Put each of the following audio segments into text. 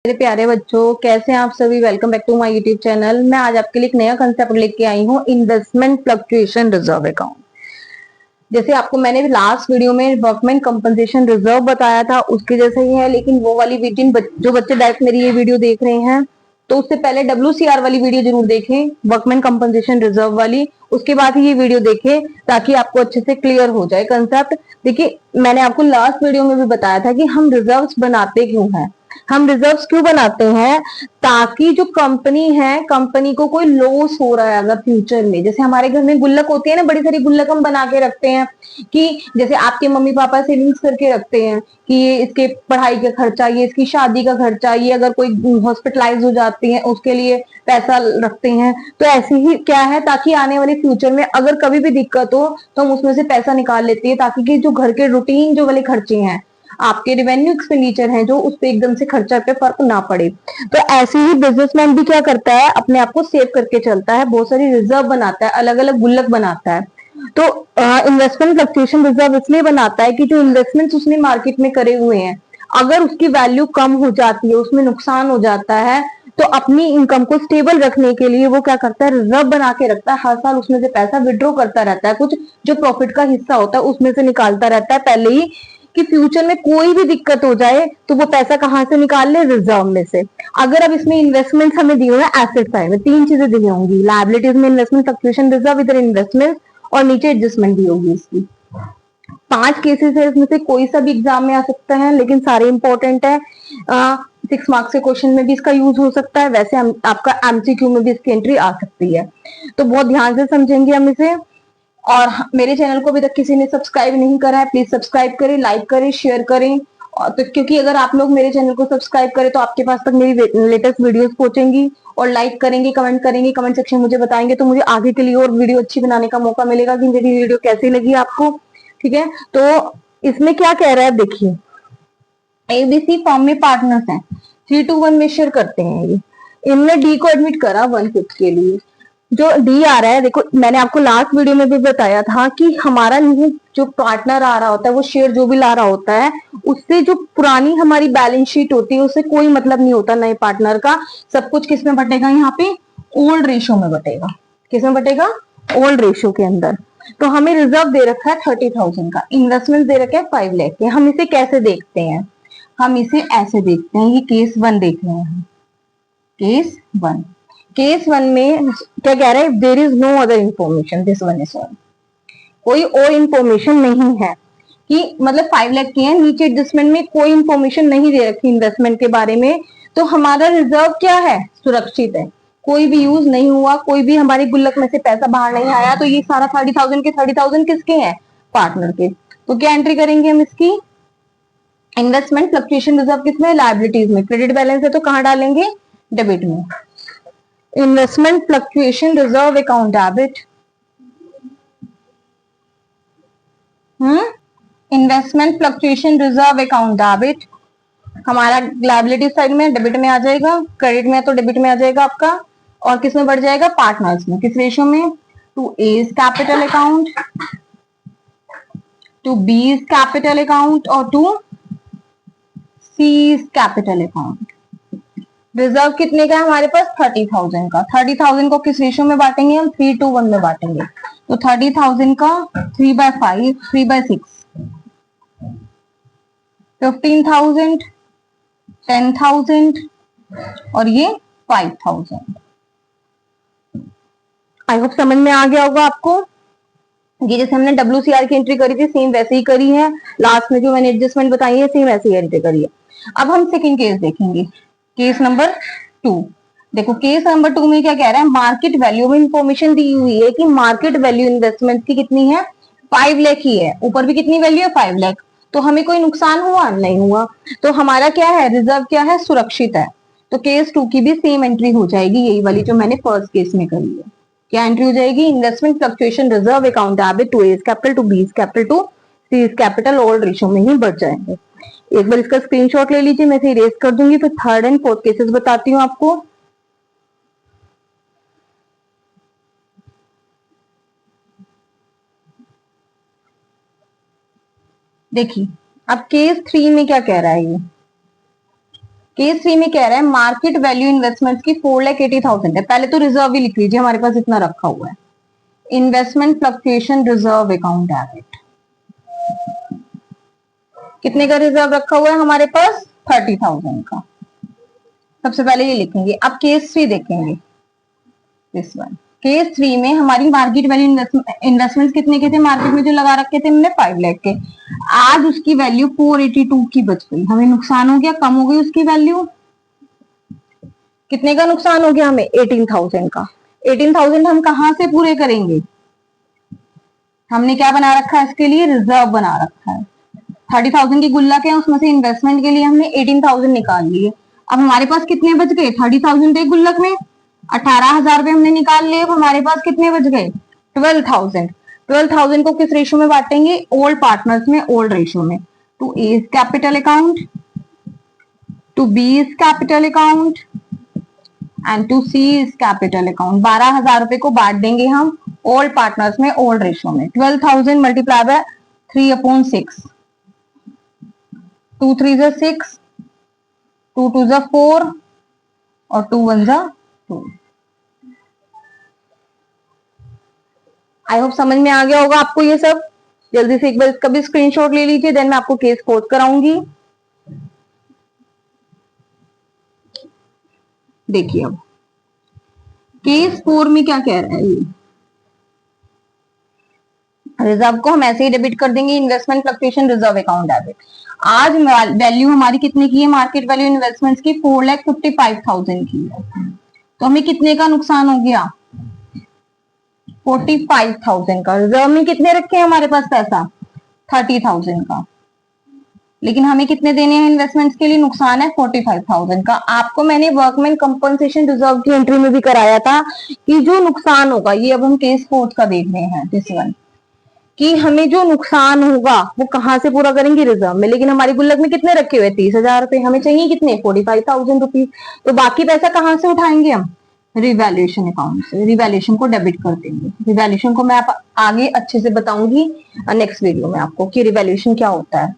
मेरे प्यारे बच्चों, कैसे हैं आप सभी। Welcome back to my YouTube channel. मैं आज आपके लिए एक नया कंसेप्ट लेके आई हूँ, इन्वेस्टमेंट फ्लक्चुएशन रिजर्व अकाउंट। जैसे आपको मैंने लास्ट वीडियो में वर्कमैन कंपनसेशन रिजर्व बताया था, उसके जैसा ही है, लेकिन वो वाली वीडियो जो बच्चे डायरेक्ट मेरी ये वीडियो देख रहे हैं तो उससे पहले WCR वाली वीडियो जरूर देखें, वर्कमैन कंपनसेशन रिजर्व वाली। उसके बाद ही ये वीडियो देखें ताकि आपको अच्छे से क्लियर हो जाए कंसेप्ट। देखिए, मैंने आपको लास्ट वीडियो में भी बताया था कि हम रिजर्व्स बनाते क्यों हैं। हम रिजर्व्स क्यों बनाते हैं? ताकि जो कंपनी है, कंपनी को कोई लॉस हो रहा है अगर फ्यूचर में, जैसे हमारे घर में गुल्लक होती है ना, बड़ी सारी गुल्लक हम बना के रखते हैं कि जैसे आपके मम्मी पापा सेविंग्स करके रखते हैं कि ये इसके पढ़ाई का खर्चा, ये इसकी शादी का खर्चा, ये अगर कोई हॉस्पिटलाइज हो जाती है उसके लिए पैसा रखते हैं। तो ऐसे ही क्या है, ताकि आने वाले फ्यूचर में अगर कभी भी दिक्कत हो तो हम उसमें से पैसा निकाल लेते हैं, ताकि कि जो घर के रूटीन जो वाले खर्चे हैं, आपके रेवेन्यू एक्सपेंडिचर है जो, उस पर एकदम से खर्चा पे फर्क ना पड़े। तो ऐसे ही बिजनेसमैन भी क्या करता है, अपने आप को सेव करके चलता है, बहुत सारी रिजर्व बनाता है, अलग अलग गुल्लक बनाता है। तो इन्वेस्टमेंट फ्लक्चुएशन रिजर्व इसलिए बनाता है कि जो इन्वेस्टमेंट्स उसने मार्केट में करे हुए हैं, अगर उसकी वैल्यू कम हो जाती है, उसमें नुकसान हो जाता है, तो अपनी इनकम को स्टेबल रखने के लिए वो क्या करता है, रिजर्व बना के रखता है। हर साल उसमें से पैसा विड्रॉ करता रहता है, कुछ जो प्रॉफिट का हिस्सा होता है उसमें से निकालता रहता है पहले ही, कि फ्यूचर में कोई भी दिक्कत हो जाए तो वो पैसा कहां से निकाल ले, रिजर्व में से। अगर अब इसमें इन्वेस्टमेंट हमें दिए हुए एसेट साइड में तीन चीजें दी होंगी, लायबिलिटीज में इन्वेस्टमेंट फ्लक्चुएशन रिजर्व, इधर इन्वेस्टमेंट, और नीचे एडजस्टमेंट दी होगी। इसकी 5 केसेस है, इसमें से कोई सा भी एग्जाम में आ सकता है, लेकिन सारे इंपॉर्टेंट है। 6 मार्क्स के क्वेश्चन में भी इसका यूज हो सकता है, वैसे आपका MCQ में भी इसकी एंट्री आ सकती है। तो बहुत ध्यान से समझेंगे हम इसे। और मेरे चैनल को अभी तक किसी ने सब्सक्राइब नहीं करा है, प्लीज सब्सक्राइब करें, लाइक करें, शेयर करें। और तो क्योंकि अगर आप लोग मेरे चैनल को सब्सक्राइब करें तो आपके पास तक मेरी लेटेस्ट वीडियोस पहुंचेंगी, और लाइक करेंगे, कमेंट करेंगे, कमेंट सेक्शन मुझे बताएंगे तो मुझे आगे के लिए और वीडियो अच्छी बनाने का मौका मिलेगा कि मेरी वीडियो कैसी लगी आपको। ठीक है, तो इसमें क्या कह रहा है, देखिए ABC फॉर्म में पार्टनर्स हैं, 3:1 में शेयर करते हैं ये। इनने डी को एडमिट करा 1/5 के लिए। जो डी आ रहा है, देखो मैंने आपको लास्ट वीडियो में भी बताया था कि हमारा जो पार्टनर आ रहा होता है, वो शेयर जो भी ला रहा होता है, उससे जो पुरानी हमारी बैलेंस शीट होती है उससे कोई मतलब नहीं होता नए पार्टनर का। सब कुछ किसमें बटेगा, यहाँ पे ओल्ड रेशियो में बटेगा। किसमें बटेगा, ओल्ड रेशियो के अंदर। तो हमें रिजर्व दे रखा है 30,000 का, इन्वेस्टमेंट दे रखे हैं 5 लाख के। हम इसे कैसे देखते हैं, हम इसे ऐसे देखते हैं, ये केस 1 देख रहे हैं। केस 1, केस 1 में क्या कह रहा है, there is no other information, this one is on. कोई और इंफॉर्मेशन नहीं है कि मतलब 5 लाख की है, नीचे एडजस्टमेंट में कोई इंफॉर्मेशन नहीं दे रखी इन्वेस्टमेंट के बारे में। तो हमारा रिजर्व क्या है, सुरक्षित है, कोई भी यूज नहीं हुआ, कोई भी हमारी गुल्लक में से पैसा बाहर नहीं आया। तो ये सारा 30,000 के 30,000 किसके हैं, पार्टनर के। तो क्या एंट्री करेंगे हम इसकी, इन्वेस्टमेंट फ्लक्चुएशन रिजर्व किसमें, लायबिलिटीज में। क्रेडिट बैलेंस है तो कहां डालेंगे, डेबिट में। Investment fluctuation reserve account debit, investment fluctuation reserve account debit हमारा लायबिलिटी साइड में, डेबिट में आ जाएगा। क्रेडिट में तो डेबिट में आ जाएगा आपका, और किस में बढ़ जाएगा, पार्टनर्स में। किस रेशियो में, to A's capital account, to B's capital account, और to C's capital account. Reserve कितने का है हमारे पास, 30,000 का। 30,000 को किस रेशियो में बांटेंगे हम, 3:1 में बांटेंगे। तो 30,000 का 3/5, 3/6, 15,000, 10,000, और ये 5,000। आई होप समझ में आ गया होगा आपको। ये जैसे हमने WCR की एंट्री करी थी, सेम वैसे ही करी है। लास्ट में जो मैंने एडजस्टमेंट बताई है, सेम वैसे ही एंट्री करी है। अब हम सेकंड केस देखेंगे, केस नंबर 2। देखो केस नंबर 2 में क्या कह रहा है, मार्केट वैल्यू में इंफॉर्मेशन दी हुई है कि मार्केट वैल्यू इन्वेस्टमेंट की कितनी है, 5 लाख ही है। ऊपर भी कितनी वैल्यू है, 5 लाख। तो हमें कोई नुकसान हुआ नहीं हुआ, तो हमारा क्या है, रिजर्व क्या है, सुरक्षित है। तो केस 2 की भी सेम एंट्री हो जाएगी, यही वाली जो मैंने फर्स्ट केस में करी है। क्या एंट्री हो जाएगी, investment fluctuation reserve account debit, to A's capital, to B's capital, to C's capital, old ratio में ही बढ़ जाएंगे। एक बार इसका स्क्रीनशॉट ले लीजिए, मैं इसे इरेज कर दूंगी, फिर थर्ड एंड फोर्थ केसेस बताती हूँ आपको। देखिए अब केस 3 में क्या कह रहा है, ये केस 3 में कह रहा है मार्केट वैल्यू इन्वेस्टमेंट की 4,80,000 है। पहले तो रिजर्व ही लिख लीजिए, हमारे पास इतना रखा हुआ है। Investment fluctuation reserve account debit, कितने का रिजर्व रखा हुआ है हमारे पास? 30,000 का। सबसे पहले ये लिखेंगे। अब केस 3 देखेंगे, दिस वन। केस 3 में हमारी मार्केट वैल्यू इन्वेस्टमेंट कितने के थे? मार्केट में जो लगा रखे थे हमने 5 लाख के, आज उसकी वैल्यू 482 की बच गई। हमें नुकसान हो गया, कम हो गई उसकी वैल्यू। कितने का नुकसान हो गया हमें? 18,000 का। 18,000 हम कहां से पूरे करेंगे? हमने क्या बना रखा है इसके लिए? रिजर्व बना रखा है। 30,000 की गुल्लक है, उसमें से इन्वेस्टमेंट के लिए हमने 18,000 निकाल लिए। अब हमारे पास कितने बच गए? 30,000 थे गुल्लक में, 18,000 रुपए हमने निकाल लिए। अब हमारे पास कितने बच गए? 12,000। 12,000 को किस रेशो में बांटेंगे? ओल्ड पार्टनर्स में, ओल्ड रेशो में। To A is capital account, to B is capital account and to C is capital account. 12,000 रुपए को बांट देंगे हम ओल्ड पार्टनर्स में, ओल्ड रेशो में। 12,000 मल्टीप्लाई बाय 3/6, 2 3 जा 6, 2 2 जा 4 और 2 1 जा 2। आई होप समझ में आ गया होगा आपको ये सब। जल्दी से एक बार इसका भी स्क्रीनशॉट ले लीजिए, देन मैं आपको केस कोड कराऊंगी। देखिए अब केस 4 में क्या कह रहा है ये। रिजर्व को हम ऐसे ही डेबिट कर देंगे, investment fluctuation reserve account debit. आज वैल्यू हमारी कितने की है? मार्केट वैल्यू इन्वेस्टमेंट्स की 4,55,000 की है। तो हमें कितने का नुकसान हो गया? 45,000 का। रिजर्व में कितने रखे हैं हमारे पास पैसा? 30,000 का। लेकिन हमें कितने देने हैं इन्वेस्टमेंट्स के लिए? नुकसान है 45,000 का। आपको मैंने वर्कमैन कंपनसेशन रिजर्व की एंट्री में भी कराया था कि जो नुकसान होगा, ये अब हम केस 4 का देख रहे हैं, दिस वन, कि हमें जो नुकसान होगा वो कहां से पूरा करेंगे? रिजर्व में। लेकिन हमारी गुल्लक में कितने रखे हुए? 30,000 रुपए। हमें चाहिए कितने? 45,000 रुपीज। तो बाकी पैसा कहां से उठाएंगे हम? रिवैल्यूएशन अकाउंट से। रिवैल्यूएशन को डेबिट कर देंगे। रिवैल्यूएशन को मैं आप आगे अच्छे से बताऊंगी नेक्स्ट वीडियो में आपको कि रिवैल्यूएशन क्या होता है।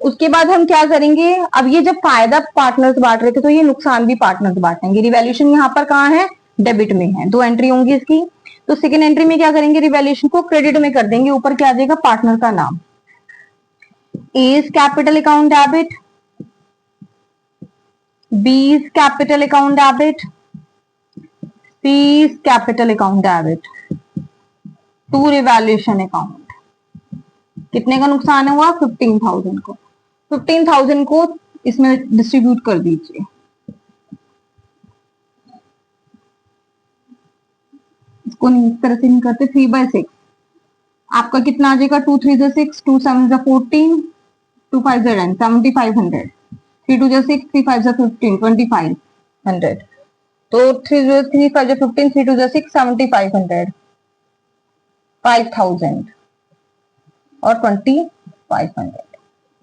उसके बाद हम क्या करेंगे? अब ये जब फायदा पार्टनर्स बांट रहे थे तो ये नुकसान भी पार्टनर्स बांटेंगे। रिवैल्यूएशन यहाँ पर कहाँ है? डेबिट में है। 2 एंट्री होंगी इसकी। तो सेकेंड एंट्री में क्या करेंगे? रिवैल्यूएशन को क्रेडिट में कर देंगे। ऊपर क्या आ जाएगा? पार्टनर का नाम। A is capital account debit, B is capital account debit, C is capital account debit to revaluation account. कितने का नुकसान हुआ? 15,000 को। 15,000 को इसमें डिस्ट्रीब्यूट कर दीजिए। इसको इस तरह से नहीं करते, 3/6। आपका कितना आ जाएगा? 2 3 जा 6, 2 7 जा 14, 2 5 जा 10, 7,500। 3 2 जा 6, 3 5 जा 15, 2,500। तो 3 5 जा 15, 3 2 जा 6, 7,500, 5,000 और 2,500।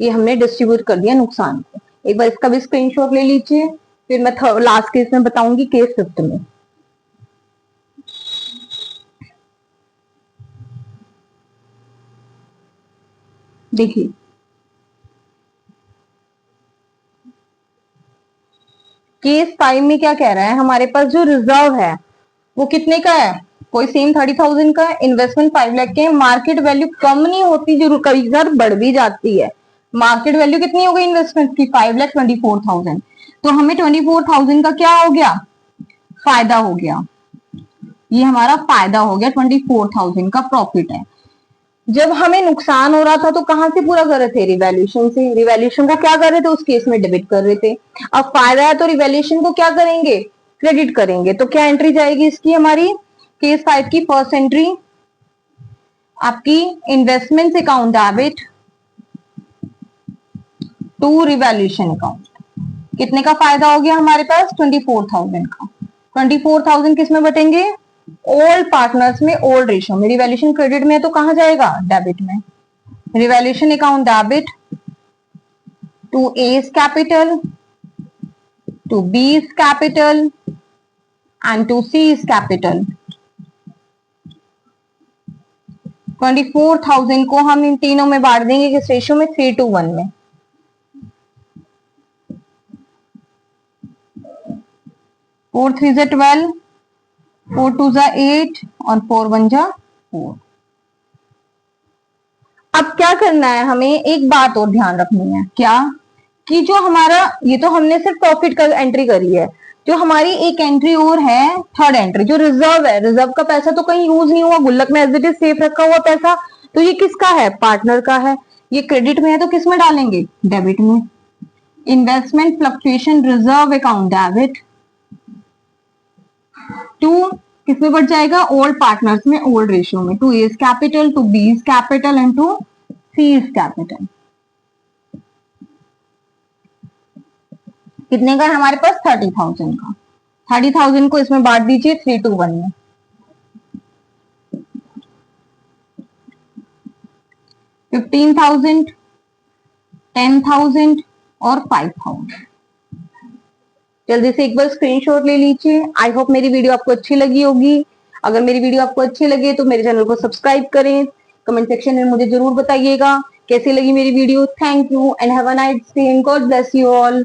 ये हमने डिस्ट्रीब्यूट कर दिया नुकसान को। एक बार इसका भी स्क्रीनशॉट ले लीजिए, फिर मैं लास्ट केस में बताऊंगी, केस 5 में। देखिए केस 5 में क्या कह रहा है? हमारे पास जो रिजर्व है वो कितने का है? कोई सेम 30,000 का है। इन्वेस्टमेंट 5 लाख के है। मार्केट वैल्यू कम नहीं होती, जरूर कई बार बढ़ भी जाती है। मार्केट वैल्यू कितनी हो गई इन्वेस्टमेंट की? 5,24,000। तो हमें 24,000 का क्या हो गया? फायदा हो गया। ये हमारा फायदा हो गया, 24,000 का प्रॉफिट है। जब हमें नुकसान हो रहा था तो कहां से पूरा कर रहे थे? रिवैल्यूएशन से। रिवैल्यूएशन को क्या कर रहे थे? उस केस में डेबिट कर रहे थे। अब फायदा है तो रिवैल्यूएशन को क्या करेंगे? क्रेडिट करेंगे। तो क्या एंट्री जाएगी इसकी? हमारी केस 5 की फर्स्ट एंट्री आपकी investment account debit to revaluation account. कितने का फायदा हो गया हमारे पास? 24,000 का। 24,000 किस में बटेंगे? ओल्ड पार्टनर्स में, ओल्ड रेशो में। रिवैल्यूएशन क्रेडिट में है तो कहां जाएगा? डेबिट में। Revaluation account debit to A is capital, to B is capital and to C is capital. 24,000 को हम इन तीनों में बांट देंगे किस रेशो में? 3:1 में। 4 3 जा 12, 4 2 जा 8 और 4 1 जा 4। अब क्या करना है, हमें एक बात और ध्यान रखनी है, क्या कि जो हमारा, ये तो हमने सिर्फ प्रॉफिट का एंट्री करी है, जो हमारी एक एंट्री और है, थर्ड एंट्री, जो रिजर्व है, रिजर्व का पैसा तो कहीं यूज नहीं हुआ, गुल्लक में एज इट इज सेफ रखा हुआ पैसा, तो ये किसका है, पार्टनर का है। ये क्रेडिट में है तो किस में डालेंगे, डेबिट में। Investment fluctuation reserve account debit, to किस में बढ़ जाएगा, ओल्ड पार्टनर्स में, ओल्ड रेशियो में, to is capital, to B is capital and to C is capital. कितने का है हमारे पास, 30,000 का। 30,000 को इसमें बांट दीजिए 3 to 1 में। 15,000, 10,000 और 5,000। जल्दी से एक बार स्क्रीनशॉट ले लीजिए। आई होप मेरी वीडियो आपको अच्छी लगी होगी। अगर मेरी वीडियो आपको अच्छी लगे तो मेरे चैनल को सब्सक्राइब करें। कमेंट सेक्शन में मुझे जरूर बताइएगा कैसी लगी मेरी video. Thank you and have a nice day and God bless you all.